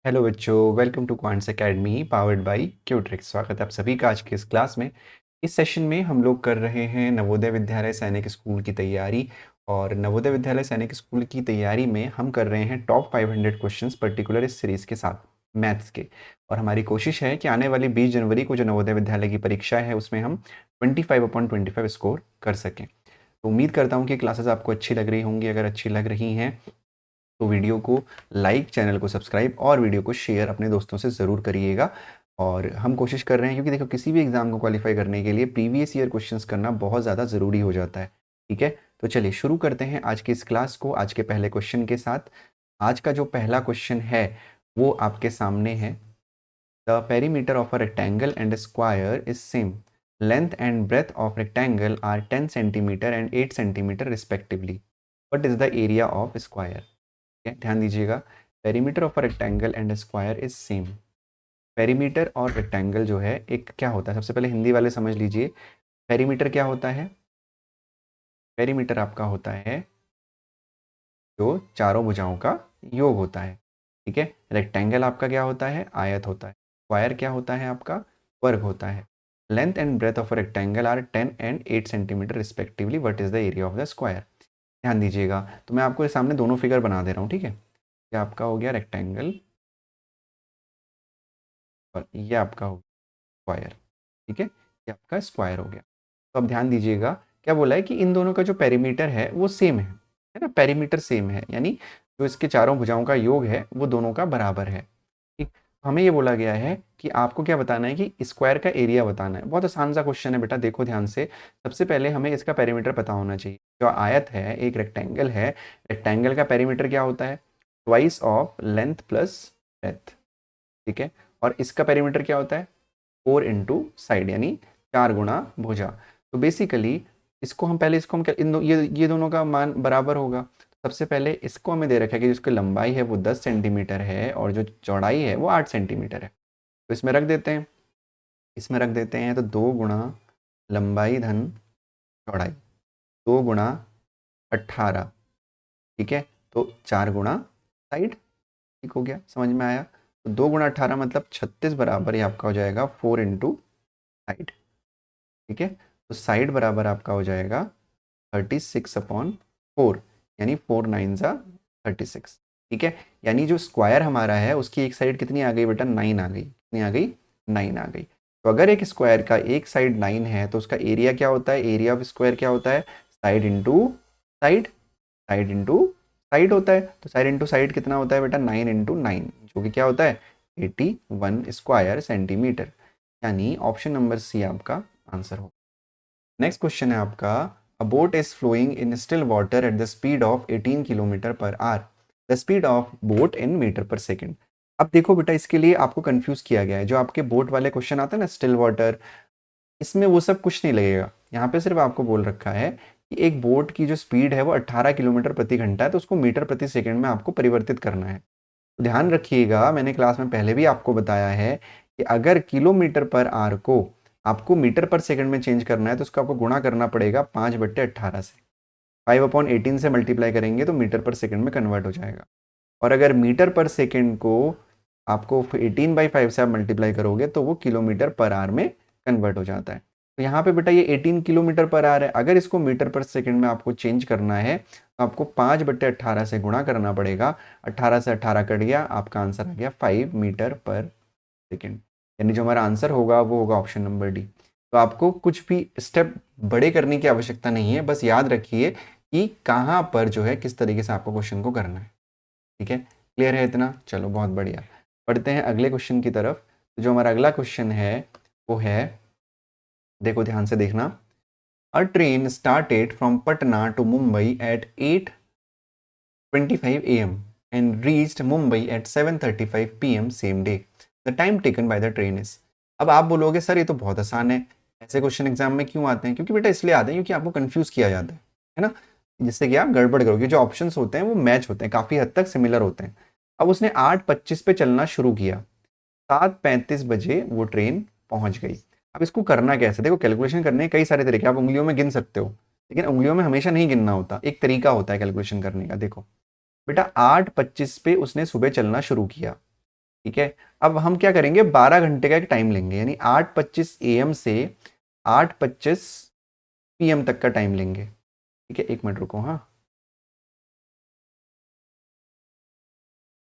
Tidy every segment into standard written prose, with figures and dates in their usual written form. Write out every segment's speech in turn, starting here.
Hello बच्चों, welcome to Quants Academy powered by Qutrix. स्वागत है आप सभी का आज के इस क्लास में। इस सेशन में हम लोग कर रहे हैं नवोदय विद्यालय सैनिक स्कूल की तैयारी। और नवोदय विद्यालय सैनिक स्कूल की तैयारी में हम कर रहे हैं टॉप 500 क्वेश्चंस पर्टिकुलर इस सीरीज़ के साथ, मैथ्स के। और हमारी कोशिश है कि आने वाली 20 जनवरी को जो नवोदय विद्यालय की परीक्षा है उसमें हम 25/25 स्कोर कर सकें। तो उम्मीद करता हूँ कि क्लासेस आपको अच्छी लग रही होंगी। अगर अच्छी लग रही हैं तो वीडियो को लाइक, चैनल को सब्सक्राइब और वीडियो को शेयर अपने दोस्तों से ज़रूर करिएगा। और हम कोशिश कर रहे हैं, क्योंकि देखो किसी भी एग्ज़ाम को क्वालिफाई करने के लिए प्रीवियस ईयर क्वेश्चंस करना बहुत ज़्यादा ज़रूरी हो जाता है। ठीक है, तो चलिए शुरू करते हैं आज की इस क्लास को आज के पहले क्वेश्चन के साथ। आज का जो पहला क्वेश्चन है वो आपके सामने है। The perimeter of a rectangle and square is same, length and breadth of rectangle are 10 centimetre and 8 centimetre respectively. What is the area of square? ध्यान दीजिएगा, perimeter of a rectangle and square is same. Perimeter और rectangle जो है एक क्या होता है, सबसे पहले हिंदी वाले समझ लीजिए। पेरीमीटर क्या होता है? पेरीमीटर आपका होता है जो चारों भुजाओं का योग होता है। ठीक है, रेक्टेंगल आपका क्या होता है? आयत होता है। स्क्वायर क्या होता है? आपका वर्ग होता है। Length and breadth of a rectangle are 10 and 8 centimetre respectively. What is the area of the square? ध्यान दीजिएगा, तो मैं आपको सामने दोनों फिगर बना दे रहा हूँ। ठीक है, ये आपका हो गया रेक्टेंगल और ये आपका हो गया स्क्वायर। ठीक है, ये आपका स्क्वायर हो गया। तो अब ध्यान दीजिएगा, क्या बोला है कि इन दोनों का जो पेरीमीटर है वो सेम है ना। पेरीमीटर सेम है यानी जो इसके चारों भुजाओं का योग है वो दोनों का बराबर है। ठीक, तो हमें ये बोला गया है कि आपको क्या बताना है कि स्क्वायर का एरिया बताना है। बहुत आसान सा क्वेश्चन है बेटा, देखो ध्यान से। सबसे पहले हमें इसका पेरीमीटर पता होना चाहिए। जो आयत है, एक रेक्टेंगल है, रेक्टेंगल का पेरीमीटर क्या होता है? Twice of length plus breadth. ठीक है, और इसका पेरीमीटर क्या होता है? 4 इंटू साइड, यानी 4 गुणा भुजा। तो बेसिकली इसको हम पहले इसको हम क्या इन दो, ये दोनों का मान बराबर होगा। सबसे पहले इसको हमें दे रखा है कि जिसकी लंबाई है वो 10 सेंटीमीटर है और जो चौड़ाई है वो 8 सेंटीमीटर है। तो इसमें रख देते हैं, तो 2 गुणा लंबाई धन चौड़ाई, 2 गुणा 18। ठीक है, तो 4 गुणा साइड। ठीक हो गया, समझ में आया? तो 2 गुणा 18 मतलब 36 बराबर ये आपका हो जाएगा 4 इंटू साइड। ठीक है, तो साइड बराबर आपका हो जाएगा 36/4, यानी 4 9 जा 36। ठीक है, यानी जो स्क्वायर हमारा है उसकी एक साइड कितनी आ गई बेटा? 9 आ गई। कितनी आ गई? 9 आ गई। तो अगर एक स्क्वायर का एक साइड 9 है तो उसका एरिया क्या होता है? एरिया ऑफ स्क्वायर क्या होता है? Side into side, side into side होता है। तो साइड इंटू साइड कितना होता है बेटा? 9 इंटू 9, जो कि क्या होता है? 81 स्क्वायर सेंटीमीटर। यानी ऑप्शन नंबर सी आपका आंसर होगा। नेक्स्ट क्वेश्चन है आपका, a boat is flowing in still water at the speed of 18 kilometre per hour. The speed of boat in metre per second. अब देखो बेटा, इसके लिए आपको कंफ्यूज किया गया है। जो आपके बोट वाले क्वेश्चन आते हैं ना, स्टिल वाटर, इसमें वो सब कुछ नहीं लगेगा। यहाँ पे सिर्फ आपको बोल रखा है कि एक बोट की जो स्पीड है वो 18 किलोमीटर प्रति घंटा है, तो उसको मीटर प्रति सेकंड में आपको परिवर्तित करना है। तो ध्यान रखिएगा, मैंने क्लास में पहले भी आपको बताया है कि अगर किलोमीटर पर आवर को आपको मीटर पर सेकंड में चेंज करना है तो उसको आपको गुणा करना पड़ेगा 5/18 से। 5/18 से मल्टीप्लाई करेंगे तो मीटर पर सेकंड में कन्वर्ट हो जाएगा। और अगर मीटर पर सेकंड को आपको 18/5 से आप मल्टीप्लाई करोगे तो वो किलोमीटर पर आवर में कन्वर्ट हो जाता है। तो यहाँ पे बेटा ये 18 किलोमीटर पर आवर है। अगर इसको मीटर पर सेकंड में आपको चेंज करना है तो आपको 5/18 से गुणा करना पड़ेगा। 18 से 18 कट गया, आपका आंसर आ गया 5 मीटर पर सेकंड। यानी जो हमारा आंसर होगा वो होगा ऑप्शन नंबर डी। तो आपको कुछ भी स्टेप बड़े करने की आवश्यकता नहीं है, बस याद रखिए कि कहाँ पर जो है किस तरीके से आपको क्वेश्चन को करना है। ठीक है, क्लियर है इतना? चलो बहुत बढ़िया, पढ़ते हैं अगले क्वेश्चन की तरफ। तो जो हमारा अगला क्वेश्चन है वो है, देखो ध्यान से देखना। A train started from Patna to Mumbai at 8:25 AM and reached Mumbai at 7:35 PM same day. The time taken by the train is। अब आप बोलोगे सर ये तो बहुत आसान है, ऐसे क्वेश्चन एग्जाम में क्यों आते हैं? क्योंकि बेटा इसलिए आते हैं क्योंकि आपको कंफ्यूज किया जाता है ना, जिससे कि आप गड़बड़ करोगे। जो ऑप्शंस होते हैं वो मैच होते हैं, काफी हद तक सिमिलर होते हैं। अब उसने 8:25 पे चलना शुरू किया, 7:35 बजे वो ट्रेन पहुंच गई। अब इसको करना कैसे? देखो कैलकुलेशन करने के कई सारे तरीके, आप उंगलियों में गिन सकते हो, लेकिन उंगलियों में हमेशा नहीं गिनना होता। एक तरीका होता है कैलकुलेशन करने का। देखो बेटा 8:25 पे उसने सुबह चलना शुरू किया, ठीक है, अब हम क्या करेंगे, 12 घंटे का एक टाइम लेंगे, यानी 8:25 AM से 8:25 PM तक का टाइम लेंगे। ठीक है, 1 मिनट रुको, हाँ,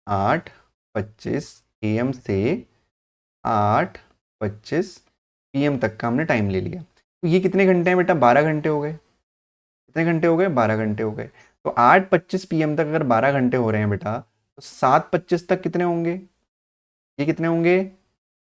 8:25 AM से 8:25 PM तक का हमने टाइम ले लिया। तो ये कितने घंटे हैं बेटा, 12 घंटे हो गए। कितने घंटे हो गए, 12 घंटे हो गए। तो 8:25 PM तक अगर 12 घंटे हो रहे हैं बेटा, तो 7:25 तक कितने होंगे, ये कितने होंगे,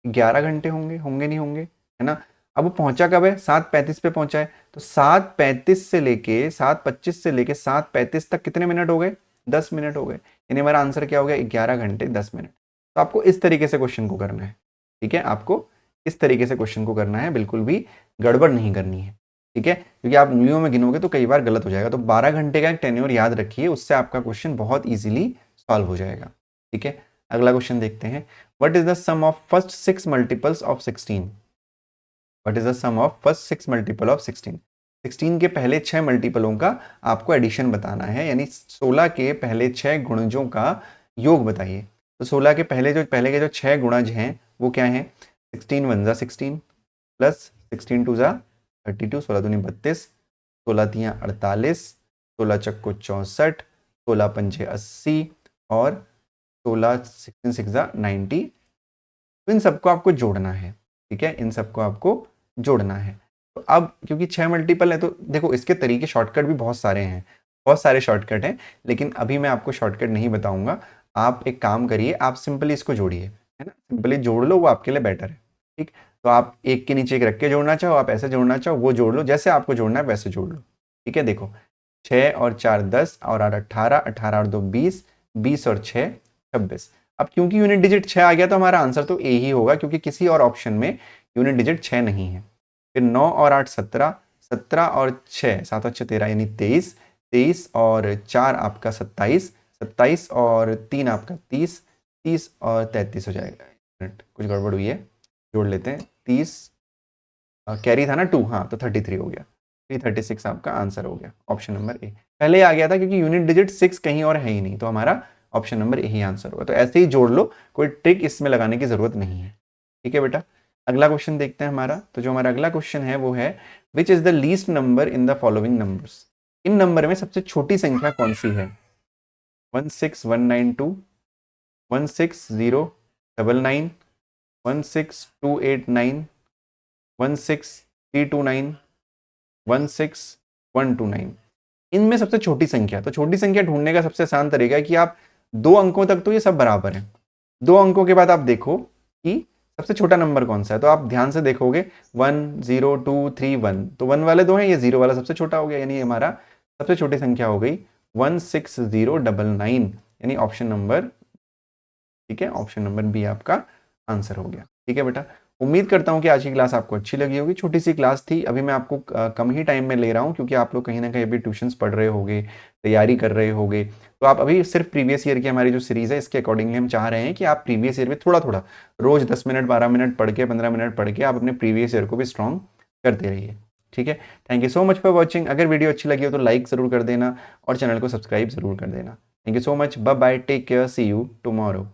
11 घंटे होंगे, होंगे नहीं होंगे, है ना। अब वो पहुंचा कब है, 7:35 पे पहुंचा है, तो 7:35 से लेके 7:25 से लेके 7:35 तक कितने मिनट हो गए, 10 मिनट हो गए, यानी हमारा आंसर क्या हो गया, 11 घंटे 10 मिनट। तो आपको इस तरीके से क्वेश्चन को करना है। ठीक है, आपको इस तरीके से क्वेश्चन को करना है, बिल्कुल भी गड़बड़ नहीं करनी है। ठीक है, क्योंकि आप उंगलियों में गिनोगे तो कई बार गलत हो जाएगा। तो 12 घंटे का एक टेन्योर याद रखिए, उससे आपका क्वेश्चन बहुत ईजिली सॉल्व हो जाएगा। ठीक है, अगला क्वेश्चन देखते हैं। What is the sum of first 6 multiples of 16? What is the sum of first 6 multiple of 16? 16 के पहले 6 मल्टीपलों का आपको एडिशन बताना है, यानी 16 के पहले 6 गुणजों का योग बताइए। तो 16 के पहले के जो 6 गुणज हैं वो क्या हैं, 16 1 जा 16 प्लस 16 2 जा 32, 16 दूनी 32, 16 तियाँ 48, 16 चक्को 64, 16 पंजे 80 और 16 16 6 जा 90। तो इन सबको आपको जोड़ना है। ठीक है, इन सबको आपको जोड़ना है। तो अब क्योंकि 6 मल्टीपल है, तो देखो इसके तरीके शॉर्टकट भी बहुत सारे हैं, बहुत सारे शॉर्टकट हैं, लेकिन अभी मैं आपको शॉर्टकट नहीं बताऊंगा। आप एक काम करिए, आप सिंपली इसको जोड़िए, है ना, सिंपली जोड़ लो, वो आपके लिए बेटर है। ठीक, तो आप एक के नीचे एक रख के जोड़ना चाहो, आप ऐसे जोड़ना चाहो वो जोड़ लो, जैसे आपको जोड़ना है वैसे जोड़ लो। ठीक है, देखो 6 और 4 10 और 8 18, 18 और 2 20, 20 और 6 26। अब क्योंकि यूनिट डिजिट 6 आ गया तो हमारा आंसर तो ए ही होगा, क्योंकि किसी और ऑप्शन में यूनिट डिजिट 6 नहीं है। फिर 9 और 8 17, 17 और 6 7 और 6 13, यानी 23, 23 और 4 आपका 27, 27 और 3 आपका 30, 30 और 33 हो जाएगा। मिनट, कुछ गड़बड़ हुई है, जोड़ लेते हैं। 30 कैरी था ना 2, हाँ, तो 33 हो गया, 336 आपका आंसर हो गया, ऑप्शन नंबर ए। पहले आ गया था क्योंकि यूनिट डिजिट 6 कहीं और है ही नहीं, तो हमारा option number A he answer होगा। तो ऐसे ही जोड़ लो, कोई ट्रिक इसमें लगाने की जरूरत नहीं है। ठीक है बेटा, अगला क्वेश्चन देखते हैं हमारा। तो जो हमारा अगला क्वेश्चन है वो है, which is the least number in the following numbers? In number में सबसे छोटी संख्या कौन सी है? 16192, 16099, 16289, 16329, 16129। इनमें सबसे छोटी संख्या, तो छोटी संख्या ढूंढने का सबसे आसान तरीका है कि आप 2 अंकों तक तो ये सब बराबर है, 2 अंकों के बाद आप देखो कि सबसे छोटा नंबर कौन सा है। तो आप ध्यान से देखोगे 1 0 2 3 1, तो 1 वाले 2 हैं, ये 0 वाला सबसे छोटा हो गया, यानी हमारा सबसे छोटी संख्या हो गई 16099, यानी ऑप्शन नंबर, ठीक है, ऑप्शन नंबर बी आपका आंसर हो गया। ठीक है बेटा, उम्मीद करता हूं कि आज की क्लास आपको अच्छी लगी होगी। छोटी सी क्लास थी, अभी मैं आपको कम ही टाइम में ले रहा हूं, क्योंकि आप लोग कहीं ना कहीं अभी ट्यूशंस पढ़ रहे होगे, तैयारी कर रहे होगे। तो आप अभी सिर्फ प्रीवियस ईयर की हमारी जो सीरीज़ है इसके अकॉर्डिंगली हम चाह रहे हैं कि आप प्रीवियस ईयर में थोड़ा थोड़ा रोज 10 मिनट 12 मिनट पढ़ के 15 मिनट पढ़ के आप अपने प्रीवियस ईयर को भी स्ट्रॉन्ग करते रहिए। ठीक है, thank you so much for watching. अगर वीडियो अच्छी लगी हो तो लाइक ज़रूर कर देना और चैनल को सब्सक्राइब ज़रूर कर देना। Thank you so much, bye bye, take care, see you tomorrow.